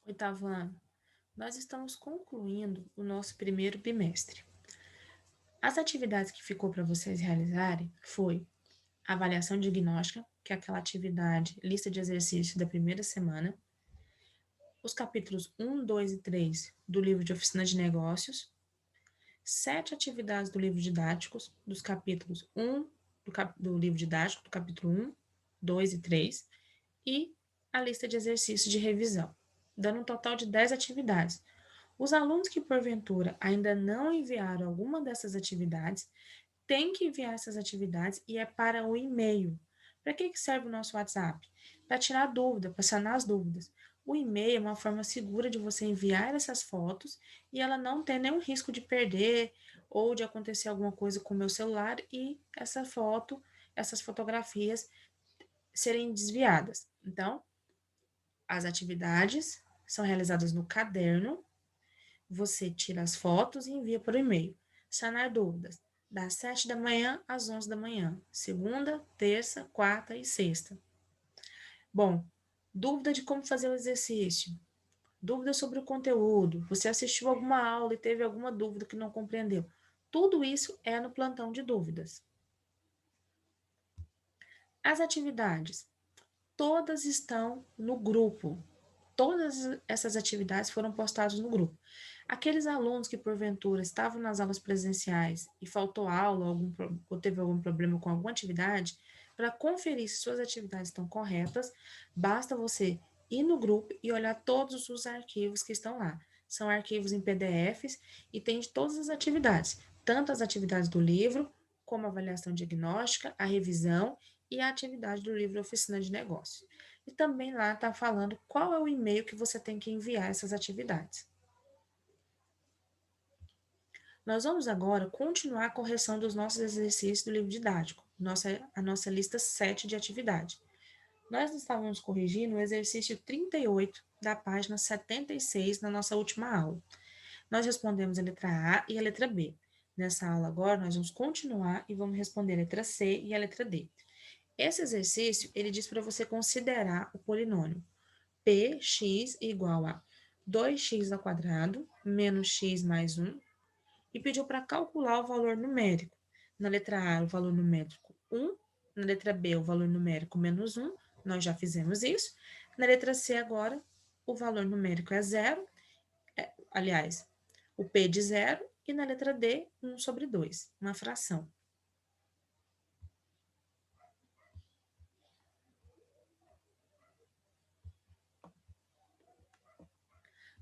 Oitavo ano, nós estamos concluindo o nosso primeiro bimestre. As atividades que ficou para vocês realizarem foi a avaliação diagnóstica, que é aquela atividade, lista de exercícios da primeira semana, os capítulos 1, 2 e 3 do livro de oficina de negócios, 7 atividades do livro didáticos, dos capítulos 1 do livro didático, do capítulo 1, 2 e 3, e a lista de exercícios de revisão, dando um total de 10 atividades. Os alunos que, porventura, ainda não enviaram alguma dessas atividades, têm que enviar essas atividades e é para o e-mail. Para que serve o nosso WhatsApp? Para tirar dúvida, para sanar as dúvidas. O e-mail é uma forma segura de você enviar essas fotos e ela não ter nenhum risco de perder ou de acontecer alguma coisa com o meu celular e essa foto, essas fotografias serem desviadas. Então, as atividades são realizadas no caderno, você tira as fotos e envia por e-mail. Sanar dúvidas, das 7 da manhã às 11 da manhã, segunda, terça, quarta e sexta. Bom, dúvida de como fazer o exercício, dúvida sobre o conteúdo, você assistiu alguma aula e teve alguma dúvida que não compreendeu. Tudo isso é no plantão de dúvidas. As atividades, todas estão no grupo. Todas essas atividades foram postadas no grupo. Aqueles alunos que, porventura, estavam nas aulas presenciais e faltou aula ou teve algum problema com alguma atividade, para conferir se suas atividades estão corretas, basta você ir no grupo e olhar todos os arquivos que estão lá. São arquivos em PDFs e tem de todas as atividades, tanto as atividades do livro, como a avaliação diagnóstica, a revisão e a atividade do livro Oficina de Negócios. E também lá está falando qual é o e-mail que você tem que enviar essas atividades. Nós vamos agora continuar a correção dos nossos exercícios do livro didático, a nossa lista 7 de atividade. Nós estávamos corrigindo o exercício 38 da página 76 na nossa última aula. Nós respondemos a letra A e a letra B. Nessa aula agora, nós vamos continuar e vamos responder a letra C e a letra D. Esse exercício, ele diz para você considerar o polinômio px igual a 2x ao quadrado menos x mais 1 e pediu para calcular o valor numérico. Na letra A, o valor numérico 1, na letra B, o valor numérico menos 1, nós já fizemos isso. Na letra C, agora, o valor numérico é 0, aliás, o P de 0, e na letra D, 1 sobre 2, uma fração.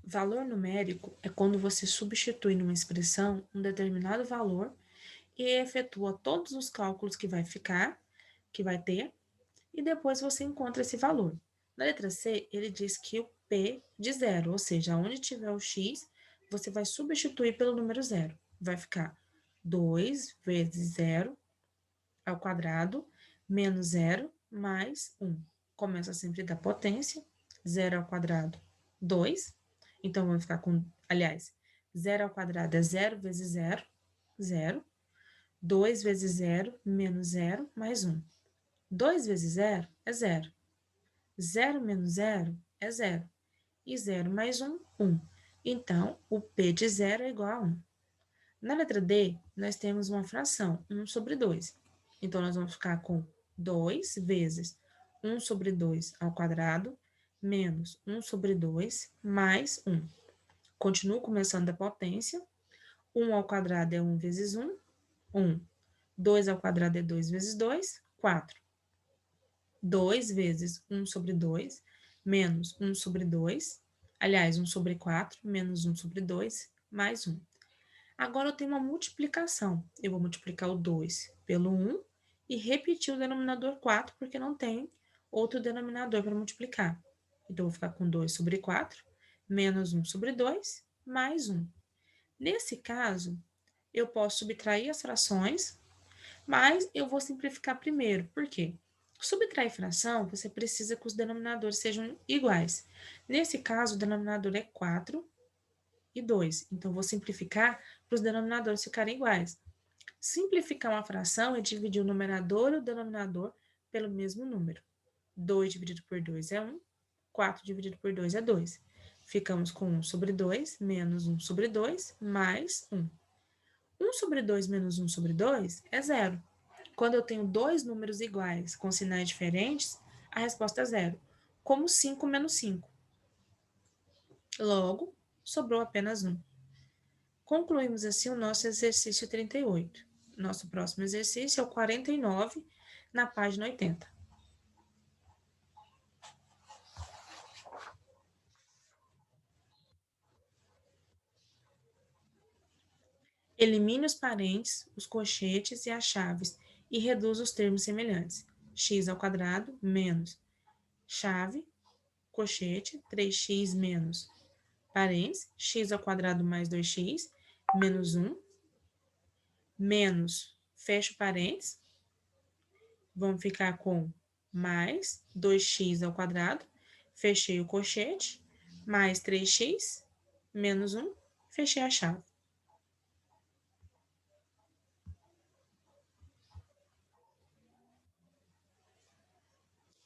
Valor numérico é quando você substitui numa expressão um determinado valor e efetua todos os cálculos que vai ter, e depois você encontra esse valor. Na letra C, ele diz que o P de 0, ou seja, onde tiver o x, você vai substituir pelo número 0. Vai ficar 2 vezes 0 ao quadrado menos 0 mais 1. Começa sempre da potência, 0 ao quadrado, 2. Então, vamos ficar com, aliás, 0 ao quadrado é 0 vezes 0, 0. 2 vezes 0 menos 0 mais 1. 2 vezes 0 é 0. 0 menos 0 é 0. E 0 mais 1, 1. Então, o P de 0 é igual a 1. Na letra D, nós temos uma fração, 1 sobre 2. Então, nós vamos ficar com 2 vezes 1 sobre 2 ao quadrado, menos 1 sobre 2, mais 1. Continuo começando da potência. 1 ao quadrado é 1 vezes 1, 1. 2 ao quadrado é 2 vezes 2, 4. 2 vezes 1 sobre 2, menos 1 sobre 2, aliás, 1 sobre 4, menos 1 sobre 2, mais 1. Agora eu tenho uma multiplicação. Eu vou multiplicar o 2 pelo 1 e repetir o denominador 4, porque não tem outro denominador para multiplicar. Então, eu vou ficar com 2 sobre 4, menos 1 sobre 2, mais 1. Nesse caso, eu posso subtrair as frações, mas eu vou simplificar primeiro. Por quê? Subtrair fração, você precisa que os denominadores sejam iguais. Nesse caso, o denominador é 4 e 2. Então, vou simplificar para os denominadores ficarem iguais. Simplificar uma fração é dividir o numerador e o denominador pelo mesmo número. 2 dividido por 2 é 1, 4 dividido por 2 é 2. Ficamos com 1 sobre 2 menos 1 sobre 2 mais 1. 1 sobre 2 menos 1 sobre 2 é zero. Quando eu tenho dois números iguais com sinais diferentes, a resposta é zero, como 5 menos 5. Logo, sobrou apenas 1. Concluímos assim o nosso exercício 38. Nosso próximo exercício é o 49, na página 80. Elimine os parentes, os colchetes e as chaves e reduza os termos semelhantes. X ao quadrado menos chave, colchete, 3x menos parênteses, x ao quadrado mais 2x, menos 1, menos, fecha o parênteses, vamos ficar com mais 2x ao quadrado, fechei o colchete, mais 3x, menos 1, fechei a chave.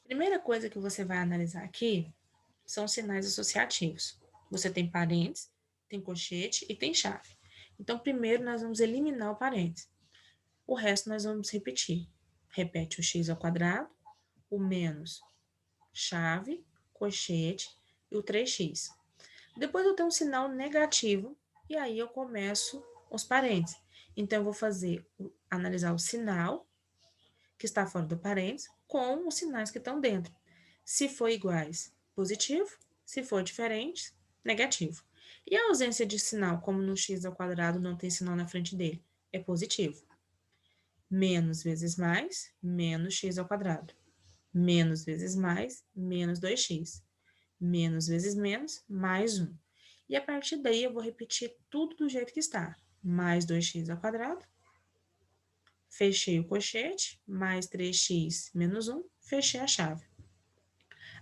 Primeira coisa que você vai analisar aqui são os sinais associativos. Você tem parênteses, tem colchete e tem chave. Então, primeiro nós vamos eliminar o parênteses. O resto nós vamos repetir. Repete o x ao quadrado, o menos chave, colchete e o 3x. Depois eu tenho um sinal negativo e aí eu começo os parênteses. Então, eu vou analisar o sinal que está fora do parênteses com os sinais que estão dentro. Se for iguais, positivo. Se for diferente, negativo. E a ausência de sinal, como no x ao quadrado não tem sinal na frente dele, é positivo. Menos vezes mais, menos x ao quadrado. Menos vezes mais, menos 2x. Menos vezes menos, mais 1. E a partir daí eu vou repetir tudo do jeito que está. Mais 2x ao quadrado. Fechei o colchete, mais 3x menos 1, fechei a chave.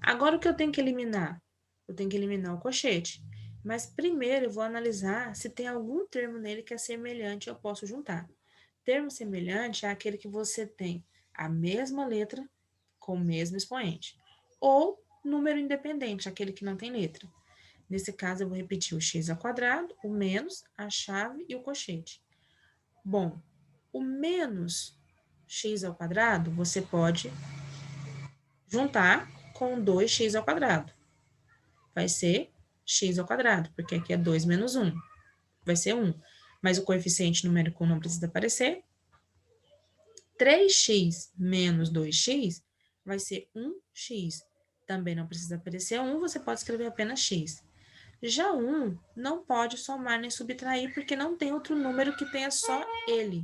Agora o que eu tenho que eliminar? Eu tenho que eliminar o colchete. Mas primeiro eu vou analisar se tem algum termo nele que é semelhante, eu posso juntar. Termo semelhante é aquele que você tem a mesma letra com o mesmo expoente. Ou número independente, aquele que não tem letra. Nesse caso, eu vou repetir o x ao quadrado, o menos, a chave e o colchete. Bom, o menos x ao quadrado, você pode juntar com 2x ao quadrado. Vai ser x ao quadrado, porque aqui é 2 menos 1. Vai ser 1. Mas o coeficiente numérico não precisa aparecer. 3x menos 2x vai ser 1x. Também não precisa aparecer 1, você pode escrever apenas x. Já 1 não pode somar nem subtrair, porque não tem outro número que tenha só ele.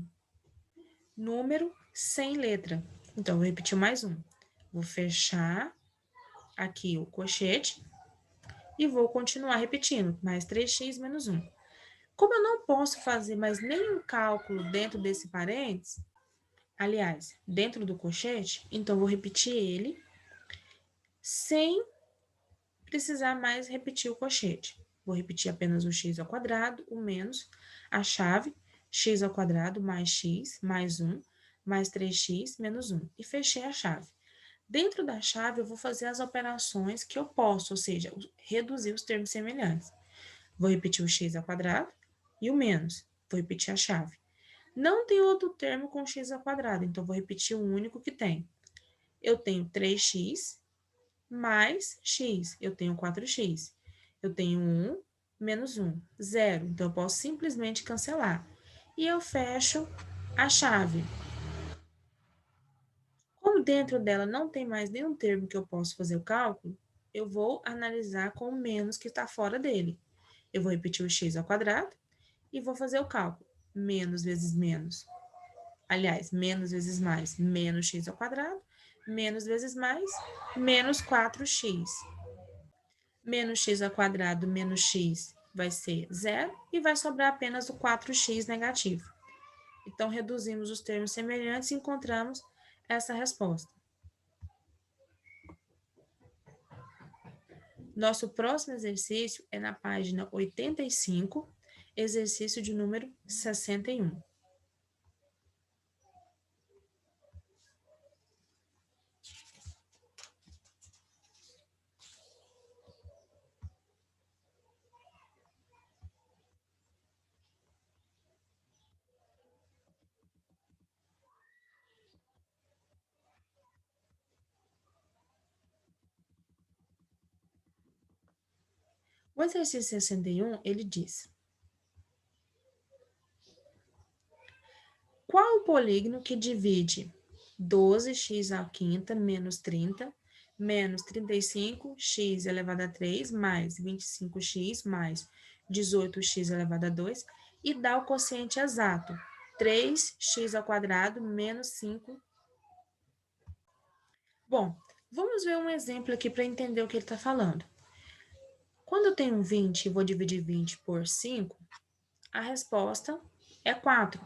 Número sem letra. Então, vou repetir mais um. Vou fechar aqui o colchete e vou continuar repetindo. Mais 3x menos 1. Como eu não posso fazer mais nenhum cálculo dentro desse parênteses, aliás, dentro do colchete, então vou repetir ele sem precisar mais repetir o colchete. Vou repetir apenas o x ao quadrado, o menos, a chave, x ao quadrado mais x, mais 1, mais 3x, menos 1. E fechei a chave. Dentro da chave, eu vou fazer as operações que eu posso, ou seja, reduzir os termos semelhantes. Vou repetir o x ao quadrado e o menos. Vou repetir a chave. Não tem outro termo com x ao quadrado, então vou repetir o único que tem. Eu tenho 3x mais x, eu tenho 4x. Eu tenho 1 menos 1, 0. Então, eu posso simplesmente cancelar. E eu fecho a chave. Como dentro dela não tem mais nenhum termo que eu possa fazer o cálculo, eu vou analisar com o menos que está fora dele. Eu vou repetir o x ao quadrado e vou fazer o cálculo. Menos vezes menos. Aliás, menos vezes mais, menos x ao quadrado, menos vezes mais, menos 4x. Menos x ao quadrado menos x vai ser zero e vai sobrar apenas o 4x negativo. Então, reduzimos os termos semelhantes e encontramos essa resposta. Nosso próximo exercício é na página 85, exercício de número 61. O exercício 61, ele diz: qual o polígono que divide 12x à quinta menos 30 menos 35x elevado a 3 mais 25x mais 18x elevado a 2 e dá o quociente exato, 3x ao quadrado menos 5. Bom, vamos ver um exemplo aqui para entender o que ele está falando. Quando eu tenho 20 e vou dividir 20 por 5, a resposta é 4.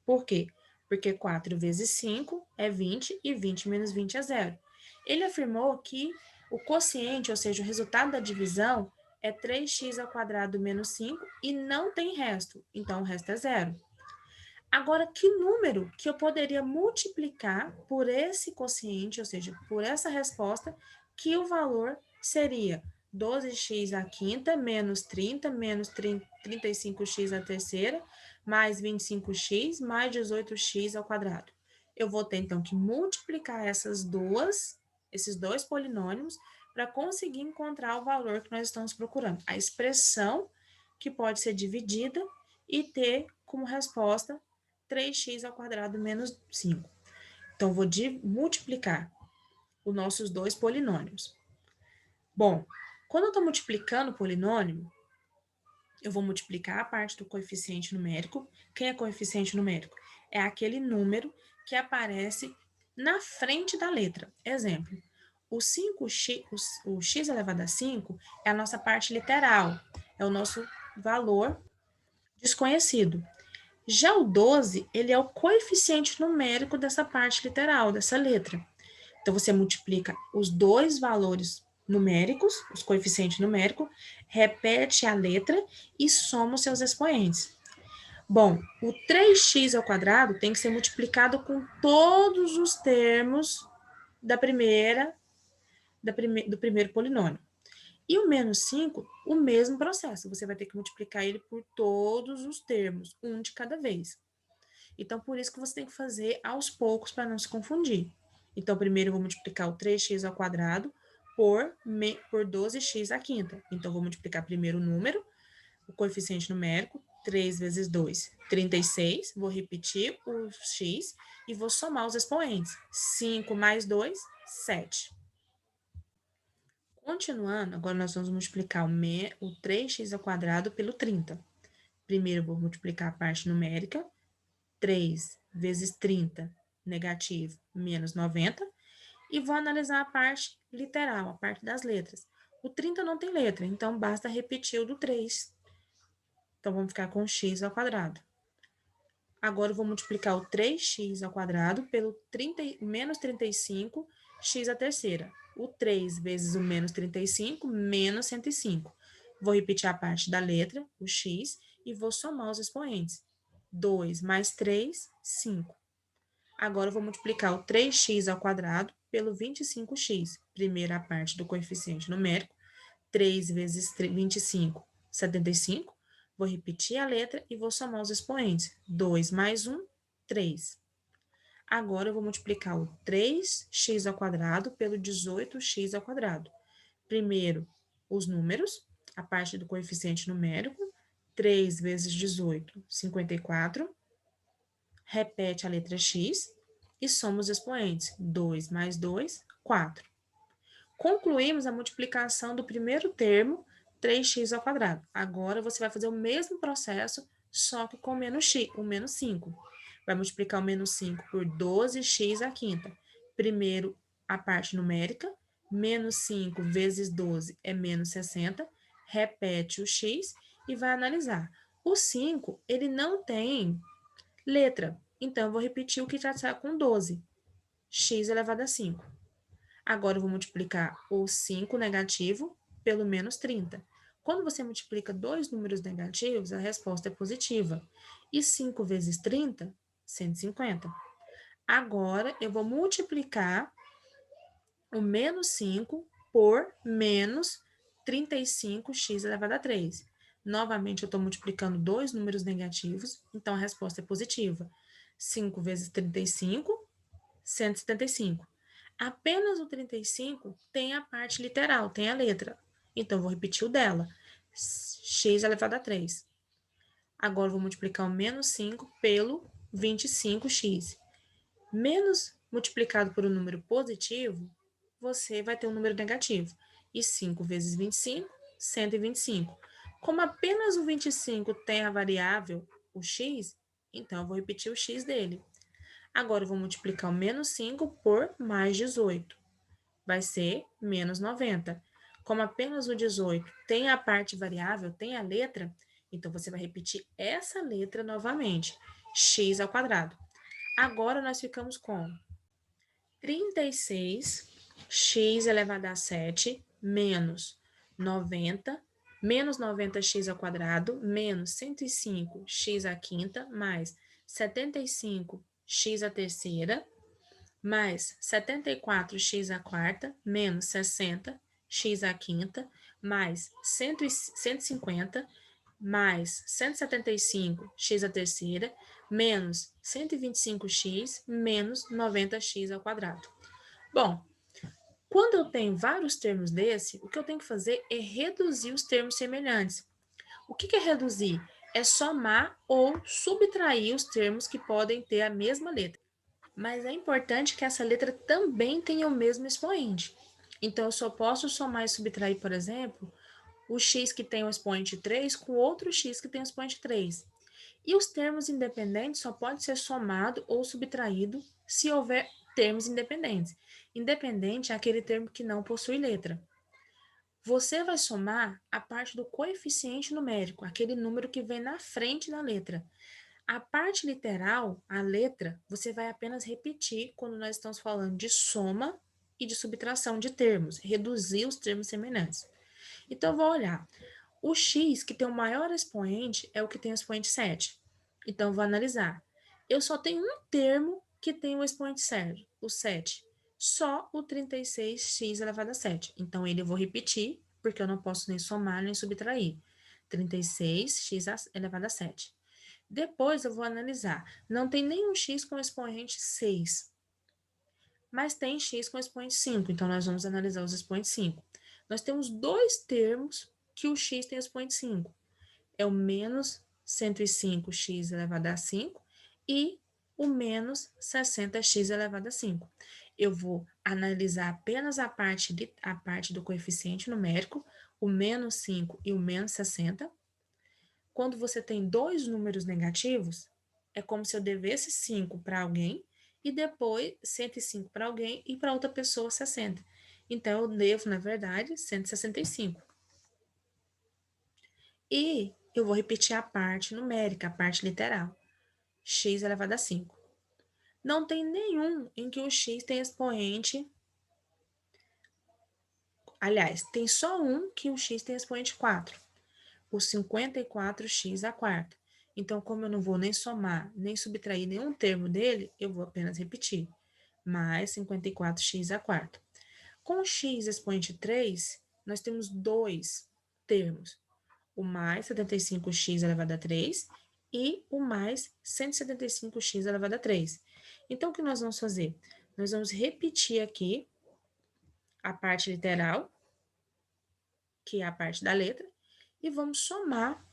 Por quê? Porque 4 vezes 5 é 20 e 20 menos 20 é zero. Ele afirmou que o quociente, ou seja, o resultado da divisão, é 3x ao quadrado menos 5 e não tem resto, então o resto é zero. Agora, que número que eu poderia multiplicar por esse quociente, ou seja, por essa resposta, que o valor seria 12x à quinta menos 30 menos 35x à terceira mais 25x mais 18x ao quadrado. Eu vou ter, então, que multiplicar esses dois polinômios para conseguir encontrar o valor que nós estamos procurando. A expressão que pode ser dividida e ter como resposta 3x ao quadrado menos 5. Então, vou multiplicar os nossos dois polinômios. Bom, quando eu estou multiplicando o polinômio, eu vou multiplicar a parte do coeficiente numérico. Quem é coeficiente numérico? É aquele número que aparece na frente da letra. Exemplo, o x elevado a 5 é a nossa parte literal, é o nosso valor desconhecido. Já o 12, ele é o coeficiente numérico dessa parte literal, dessa letra. Então, você multiplica os dois valores numéricos, os coeficientes numéricos, repete a letra e soma os seus expoentes. Bom, o 3x ao quadrado tem que ser multiplicado com todos os termos do primeiro polinômio. E o menos 5, o mesmo processo. Você vai ter que multiplicar ele por todos os termos, um de cada vez. Então, por isso que você tem que fazer aos poucos para não se confundir. Então, primeiro eu vou multiplicar o 3x ao quadrado por 12x à quinta. Então, vou multiplicar primeiro o número, o coeficiente numérico, 3 vezes 2, 36. Vou repetir o x e vou somar os expoentes. 5 mais 2, 7. Continuando, agora nós vamos multiplicar o 3x ao quadrado pelo 30. Primeiro, eu vou multiplicar a parte numérica, 3 vezes 30, negativo, menos 90, e vou analisar a parte literal, a parte das letras. O 30 não tem letra, então basta repetir o do 3. Então, vamos ficar com x ao quadrado. Agora, eu vou multiplicar o 3x ao quadrado pelo menos 35, x à terceira. O 3 vezes o menos 35, menos 105. Vou repetir a parte da letra, o x, e vou somar os expoentes. 2 mais 3, 5. Agora, eu vou multiplicar o 3x ao quadrado pelo 25x. Primeiro, a parte do coeficiente numérico. 3 vezes 25, 75. Vou repetir a letra e vou somar os expoentes. 2 mais 1, 3. Agora, eu vou multiplicar o 3x ao quadrado pelo 18x ao quadrado. Primeiro, os números, a parte do coeficiente numérico. 3 vezes 18, 54. Repete a letra x e soma os expoentes. 2 mais 2, 4. Concluímos a multiplicação do primeiro termo, 3x ao quadrado. Agora, você vai fazer o mesmo processo, só que com menos x, o menos 5. Vai multiplicar o menos 5 por 12x à quinta. Primeiro, a parte numérica. Menos 5 vezes 12 é menos 60. Repete o x e vai analisar. O 5, ele não tem letra. Então, eu vou repetir o que já está com 12. X elevado a 5. Agora, eu vou multiplicar o 5 negativo pelo menos 30. Quando você multiplica dois números negativos, a resposta é positiva. E 5 vezes 30, 150. Agora, eu vou multiplicar o menos 5 por menos 35x elevado a 3. Novamente, eu estou multiplicando dois números negativos, então a resposta é positiva. 5 vezes 35, 175. Apenas o 35 tem a parte literal, tem a letra. Então, eu vou repetir o dela. x elevado a 3. Agora, eu vou multiplicar o menos 5 pelo 25x. Menos multiplicado por um número positivo, você vai ter um número negativo. E 5 vezes 25, 125. Como apenas o 25 tem a variável, o x, então eu vou repetir o x dele. Agora, eu vou multiplicar o menos 5 por mais 18. Vai ser menos 90. Como apenas o 18 tem a parte variável, tem a letra, então você vai repetir essa letra novamente, x ao quadrado. Agora, nós ficamos com 36x elevado a 7 menos 90, menos 90x ao quadrado, menos 105x à quinta, mais 75x à terceira, mais 74x à quarta, menos 60x à quinta, mais 150, mais 175x à terceira, menos 125x, menos 90x ao quadrado. Bom, quando eu tenho vários termos desse, o que eu tenho que fazer é reduzir os termos semelhantes. O que é reduzir? É somar ou subtrair os termos que podem ter a mesma letra. Mas é importante que essa letra também tenha o mesmo expoente. Então, eu só posso somar e subtrair, por exemplo, o x que tem o expoente 3 com outro x que tem o expoente 3. E os termos independentes só podem ser somado ou subtraído se houver termos independentes. Independente é aquele termo que não possui letra. Você vai somar a parte do coeficiente numérico, aquele número que vem na frente da letra. A parte literal, a letra, você vai apenas repetir quando nós estamos falando de soma e de subtração de termos, reduzir os termos semelhantes. Então, eu vou olhar. O x que tem o maior expoente é o que tem o expoente 7. Então, eu vou analisar. Eu só tenho um termo que tem o expoente 7, o 7. Só o 36x elevado a 7. Então, ele eu vou repetir, porque eu não posso nem somar nem subtrair. 36x elevado a 7. Depois, eu vou analisar. Não tem nenhum x com expoente 6, mas tem x com expoente 5. Então, nós vamos analisar os expoentes 5. Nós temos dois termos que o x tem expoente 5. É o menos 105x elevado a 5 e o menos 60x elevado a 5. Eu vou analisar apenas a parte do coeficiente numérico, o menos 5 e o menos 60. Quando você tem dois números negativos, é como se eu devesse 5 para alguém e depois 105 para alguém e para outra pessoa 60. Então, eu devo, na verdade, 165. E eu vou repetir a parte numérica, a parte literal. X elevado a 5. Não tem nenhum em que o x tem expoente. Aliás, tem só um que o x tem expoente 4. O 54x à quarta. Então, como eu não vou nem somar, nem subtrair nenhum termo dele, eu vou apenas repetir. Mais 54x à quarta. Com o x expoente 3, nós temos dois termos. O mais 75x elevado a 3 e o mais 175x elevado a 3. Então, o que nós vamos fazer? Nós vamos repetir aqui a parte literal, que é a parte da letra, e vamos somar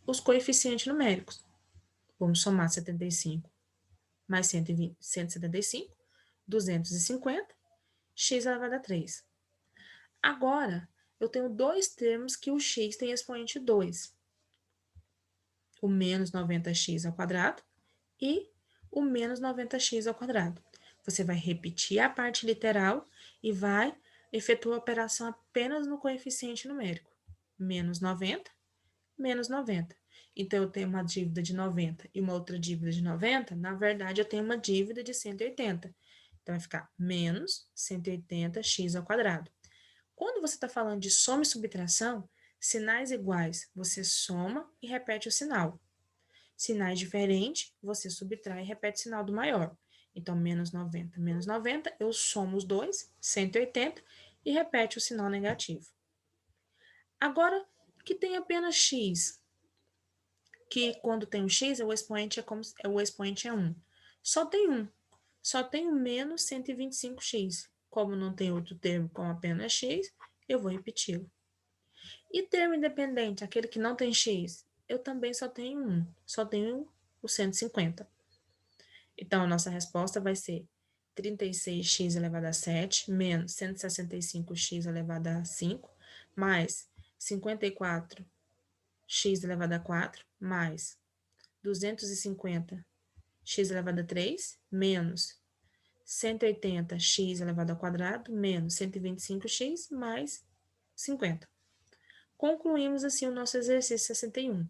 os coeficientes numéricos. Vamos somar 75 mais 120, 175, 250, x elevado a 3. Agora, eu tenho dois termos que o x tem expoente 2. O menos 90x ao quadrado e o menos 90x ao quadrado. Você vai repetir a parte literal e vai efetuar a operação apenas no coeficiente numérico. Menos 90, menos 90. Então, eu tenho uma dívida de 90 e uma outra dívida de 90. Na verdade, eu tenho uma dívida de 180. Então, vai ficar menos 180x ao quadrado. Quando você está falando de soma e subtração, sinais iguais, você soma e repete o sinal. Sinais diferentes, você subtrai e repete o sinal do maior. Então, menos 90, eu somo os dois, 180, e repete o sinal negativo. Agora, que tem apenas x, que quando tem um x, o expoente é 1. Só tem um. Só tem o menos 125x. Como não tem outro termo com apenas x, eu vou repeti-lo. E termo independente, aquele que não tem x, eu também só tenho um, só tenho o 150. Então, a nossa resposta vai ser 36x elevado a 7 menos 165x elevado a 5 mais 54x elevado a 4 mais 250x elevado a 3 menos 180x elevado ao quadrado menos 125x mais 50. Concluímos assim o nosso exercício 61.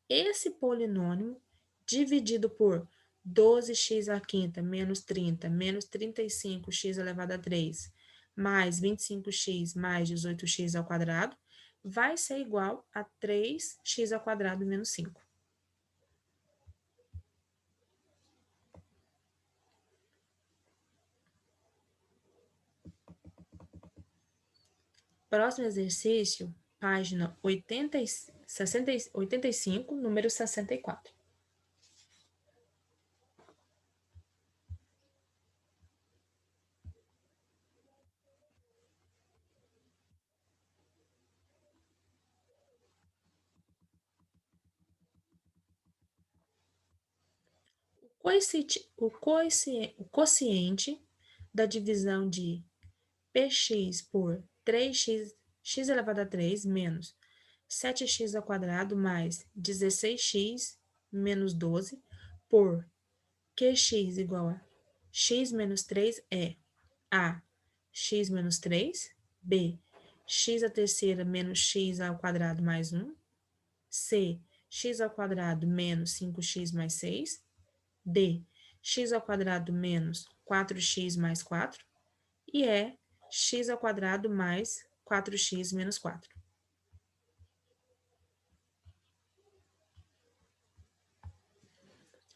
Esse polinômio dividido por 12x à quinta menos 30 menos 35x elevado a 3 mais 25x mais 18x ao quadrado vai ser igual a 3x ao quadrado menos 5. Próximo exercício, página 85, número 64. O quociente da divisão de px por 3x elevado a 3 menos 7x ao quadrado mais 16x menos 12 por qx igual a x menos 3 é a x menos 3, b x à terceira menos x ao quadrado mais 1, c x ao quadrado menos 5x mais 6, d x ao quadrado menos 4x mais 4 e é x ao quadrado mais 4x menos 4.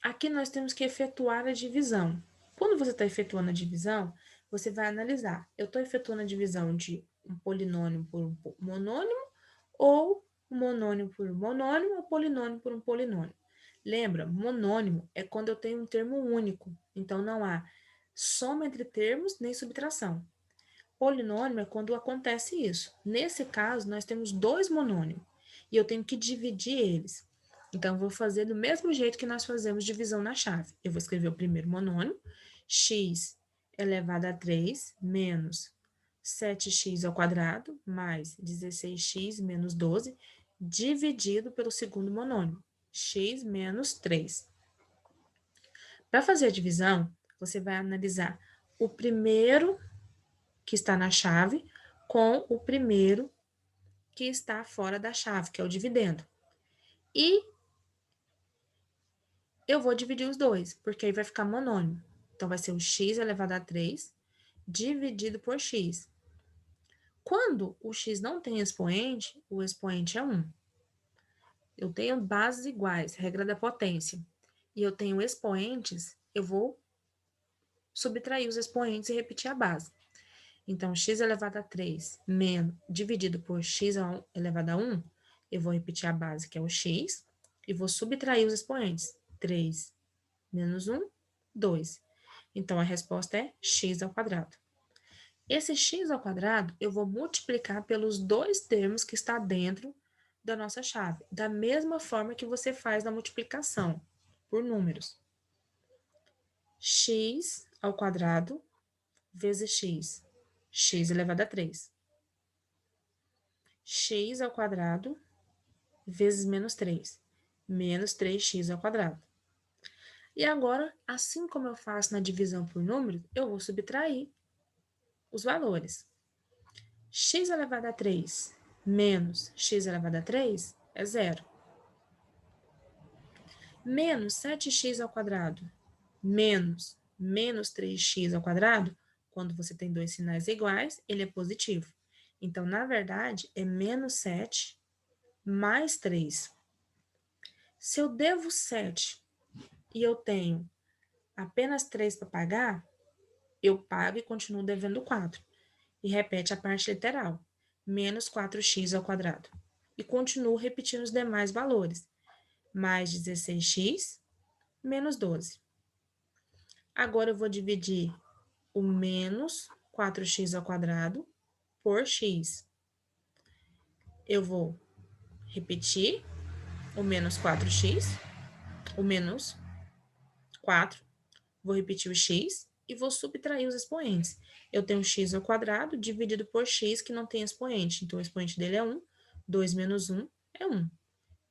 Aqui nós temos que efetuar a divisão. Quando você está efetuando a divisão, você vai analisar. Eu estou efetuando a divisão de um polinômio por um monônimo ou um monônimo por um monônimo ou polinômio por um polinômio. Lembra, monônimo é quando eu tenho um termo único. Então, não há soma entre termos nem subtração. Polinômio é quando acontece isso. Nesse caso, nós temos dois monônimos e eu tenho que dividir eles. Então, eu vou fazer do mesmo jeito que nós fazemos divisão na chave. Eu vou escrever o primeiro monônimo, x elevado a 3 menos 7x ao quadrado mais 16x menos 12, dividido pelo segundo monônimo, x menos 3. Para fazer a divisão, você vai analisar o primeiro que está na chave com o primeiro que está fora da chave, que é o dividendo. E eu vou dividir os dois, porque aí vai ficar monônimo. Então, vai ser o x elevado a 3 dividido por x. Quando o x não tem expoente, o expoente é 1. Eu tenho bases iguais, regra da potência, e eu tenho expoentes, eu vou subtrair os expoentes e repetir a base. Então, x elevado a 3 dividido por x elevado a 1, eu vou repetir a base, que é o x, e vou subtrair os expoentes. 3 menos 1, 2. Então, a resposta é x ao quadrado. Esse x ao quadrado, eu vou multiplicar pelos dois termos que está dentro da nossa chave, da mesma forma que você faz na multiplicação, por números. X ao quadrado vezes x elevado a 3. X ao quadrado vezes menos 3, menos 3x ao quadrado. E agora, assim como eu faço na divisão por números, eu vou subtrair os valores. X elevado a 3 menos x elevado a 3 é zero. Menos 7x ao quadrado menos 3x ao quadrado, quando você tem dois sinais iguais, ele é positivo. Então, na verdade, é menos 7 mais 3. Se eu devo 7 e eu tenho apenas 3 para pagar, eu pago e continuo devendo 4. E repete a parte literal, menos 4x ao quadrado. E continuo repetindo os demais valores, mais 16x, menos 12. Agora, eu vou dividir o menos 4x ao quadrado por x. Eu vou repetir o menos 4x, o menos 4, vou repetir o x e vou subtrair os expoentes. Eu tenho x ao quadrado dividido por x que não tem expoente. Então, o expoente dele é 1. 2 menos 1 é 1.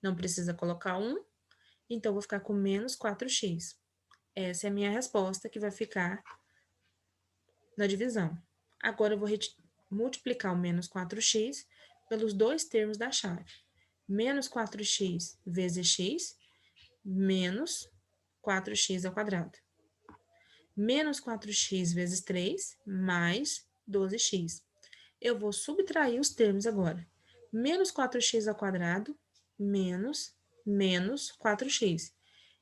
Não precisa colocar 1, então, eu vou ficar com menos 4x. Essa é a minha resposta que vai ficar na divisão. Agora, eu vou multiplicar o menos 4x pelos dois termos da chave. Menos 4x vezes x, menos 4x ao quadrado. Menos 4x vezes 3, mais 12x. Eu vou subtrair os termos agora. Menos 4x ao quadrado, menos 4x.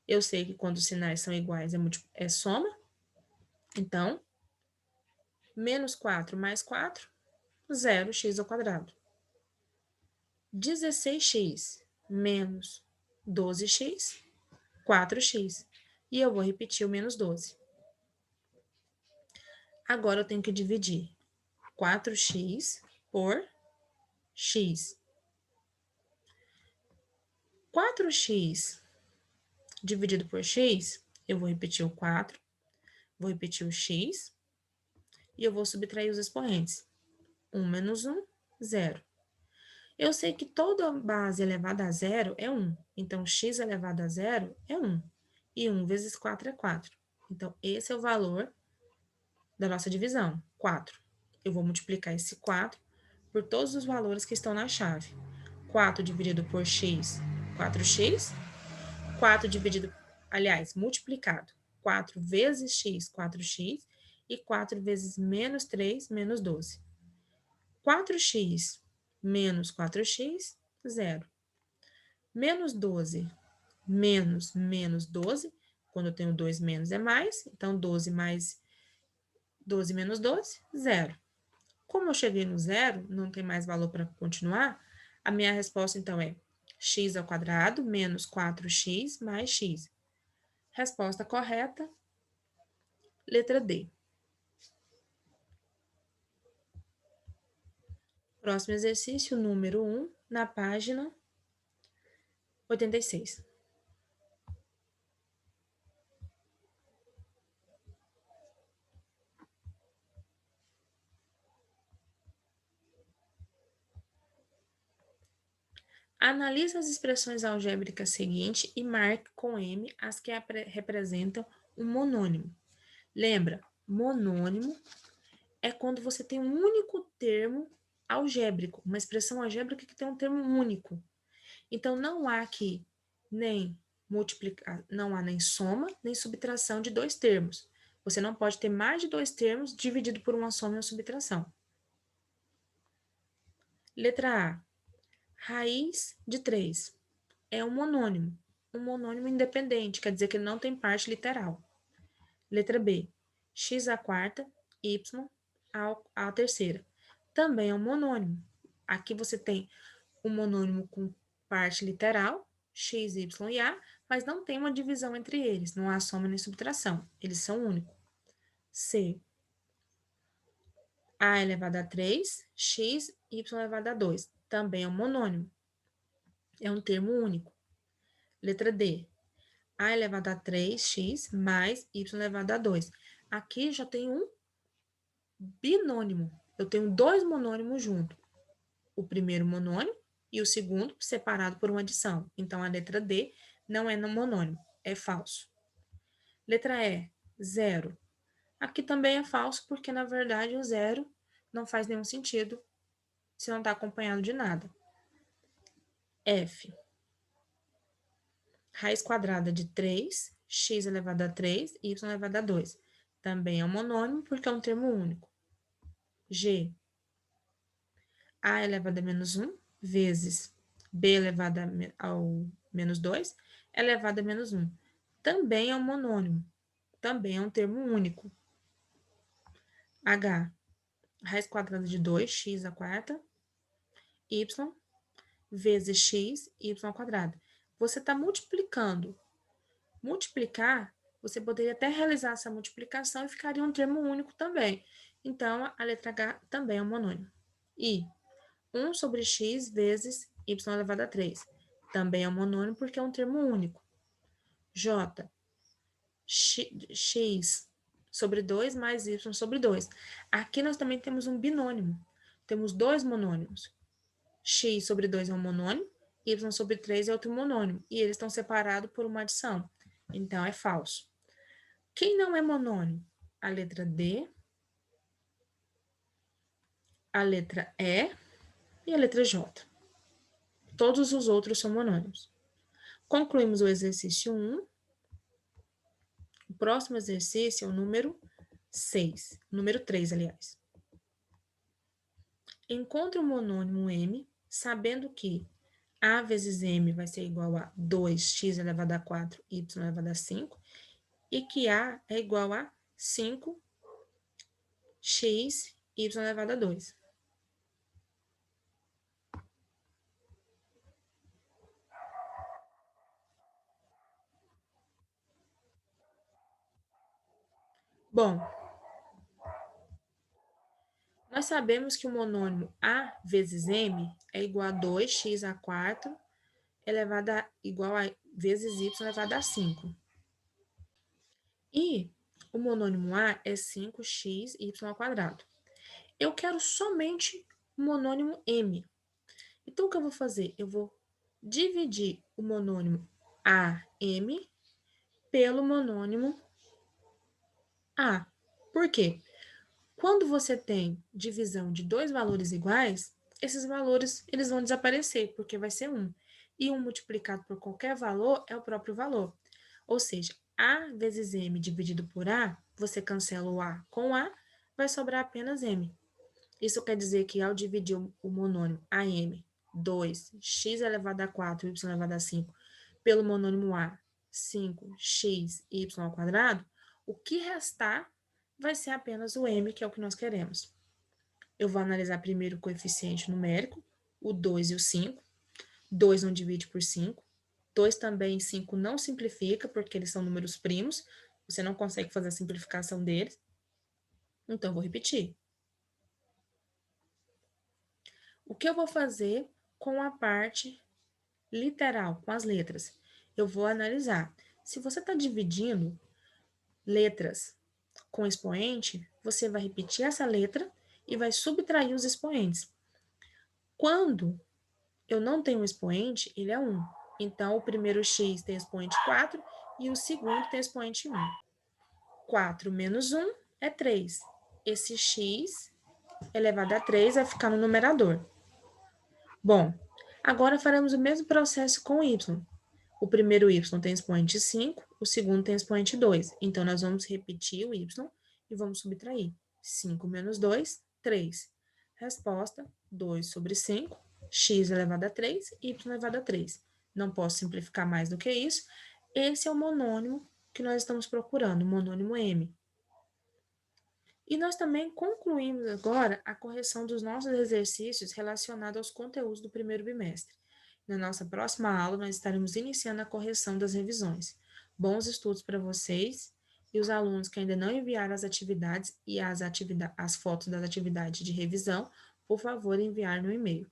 Eu sei que quando os sinais são iguais é soma. Então, menos 4 mais 4, 0x ao quadrado. 16x menos 12x, 4x. E eu vou repetir o menos 12. Agora, eu tenho que dividir 4x por x. 4x dividido por x, eu vou repetir o 4, vou repetir o x, e eu vou subtrair os expoentes. 1 menos 1, 0. Eu sei que toda base elevada a zero é 1. Então, x elevado a zero é 1. E 1 vezes 4 é 4. Então, esse é o valor da nossa divisão, 4. Eu vou multiplicar esse 4 por todos os valores que estão na chave. 4 dividido por x, 4x. 4 dividido, aliás, multiplicado. 4 vezes x, 4x. E 4 vezes menos 3, menos 12. 4x menos 4x, 0. Menos 12 menos 12, quando eu tenho 2 menos é mais, então 12 mais 12 menos 12, 0. Como eu cheguei no zero, não tem mais valor para continuar, a minha resposta então é x ao quadrado menos 4x mais x. Resposta correta, letra D. Próximo exercício, número 1, na página 86. Analise as expressões algébricas seguintes e marque com M as que representam um monônimo. Lembra, monônimo é quando você tem um único termo algébrico, uma expressão algébrica que tem um termo único. Então, não há aqui nem multiplicar, não há nem soma, nem subtração de dois termos. Você não pode ter mais de dois termos dividido por uma soma e uma subtração. Letra A. Raiz de 3 é um monônimo. Um monônimo independente, quer dizer que ele não tem parte literal. Letra B. X à quarta, Y à terceira. Também é um monônimo. Aqui você tem um monônimo com parte literal, x, y e a, mas não tem uma divisão entre eles, não há soma nem subtração, eles são únicos. C. A elevado a 3, x, y elevado a 2. Também é um monônimo. É um termo único. Letra D. A elevado a 3x mais y elevado a 2. Aqui já tem um binônimo. Eu tenho dois monônimos juntos. O primeiro monônimo e o segundo separado por uma adição. Então, a letra D não é no monônimo, é falso. Letra E, 0. Aqui também é falso, porque, na verdade, o zero não faz nenhum sentido se não está acompanhado de nada. F. Raiz quadrada de 3, x elevado a 3, y elevado a 2. Também é um monônimo, porque é um termo único. G. A elevado a menos 1 vezes b elevado ao menos 2 elevado a menos 1. Também é um monônimo. Também é um termo único. H. Raiz quadrada de 2, x à quarta, y vezes x, y ao quadrado. Você está multiplicando. Multiplicar, você poderia até realizar essa multiplicação e ficaria um termo único também. Então, a letra H também é um monônimo. I. 1 sobre x vezes y elevado a 3. Também é um monônimo porque é um termo único. J, x sobre 2 mais y sobre 2. Aqui nós também temos um binônimo. Temos dois monônimos. X sobre 2 é um monônimo, y sobre 3 é outro monônimo. E eles estão separados por uma adição. Então, é falso. Quem não é monônimo? A letra D, a letra E e a letra J. Todos os outros são monônimos. Concluímos o exercício 1. O próximo exercício é o número 6. Número 3, aliás. Encontre o monônimo M, sabendo que A vezes M vai ser igual a 2x elevado a 4, y elevado a 5, e que A é igual a 5x, y elevado a 2. Bom, nós sabemos que o monônimo A vezes M é igual a 2x a 4 elevado a, igual a vezes y elevado a 5. E o monônimo A é 5x y ao quadrado. Eu quero somente o monônimo M. Então, o que eu vou fazer? Eu vou dividir o monônimo AM pelo monônimo A. Por quê? Quando você tem divisão de dois valores iguais, esses valores eles vão desaparecer, porque vai ser 1. E 1 multiplicado por qualquer valor é o próprio valor. Ou seja, A vezes M dividido por A, você cancela o A com A, vai sobrar apenas M. Isso quer dizer que ao dividir o monônimo AM, 2x elevado a 4, y elevado a 5, pelo monônimo A, 5x y ao quadrado, o que restar vai ser apenas o m, que é o que nós queremos. Eu vou analisar primeiro o coeficiente numérico, o 2 e o 5. 2 não divide por 5. 2 também, 5 não simplifica, porque eles são números primos. Você não consegue fazer a simplificação deles. Então, eu vou repetir. O que eu vou fazer com a parte literal, com as letras? Eu vou analisar. Se você está dividindo letras com expoente, você vai repetir essa letra e vai subtrair os expoentes. Quando eu não tenho expoente, ele é 1. Então, o primeiro x tem expoente 4 e o segundo tem expoente 1. 4 menos 1 é 3. Esse x elevado a 3 vai ficar no numerador. Bom, agora faremos o mesmo processo com o y. O primeiro y tem expoente 5, o segundo tem expoente 2. Então, nós vamos repetir o y e vamos subtrair. 5 menos 2, 3. Resposta, 2 sobre 5, x elevado a 3, y elevado a 3. Não posso simplificar mais do que isso. Esse é o monônimo que nós estamos procurando, o monônimo M. E nós também concluímos agora a correção dos nossos exercícios relacionados aos conteúdos do primeiro bimestre. Na nossa próxima aula, nós estaremos iniciando a correção das revisões. Bons estudos para vocês e os alunos que ainda não enviaram as atividades e as fotos das atividades de revisão, por favor, enviar no e-mail.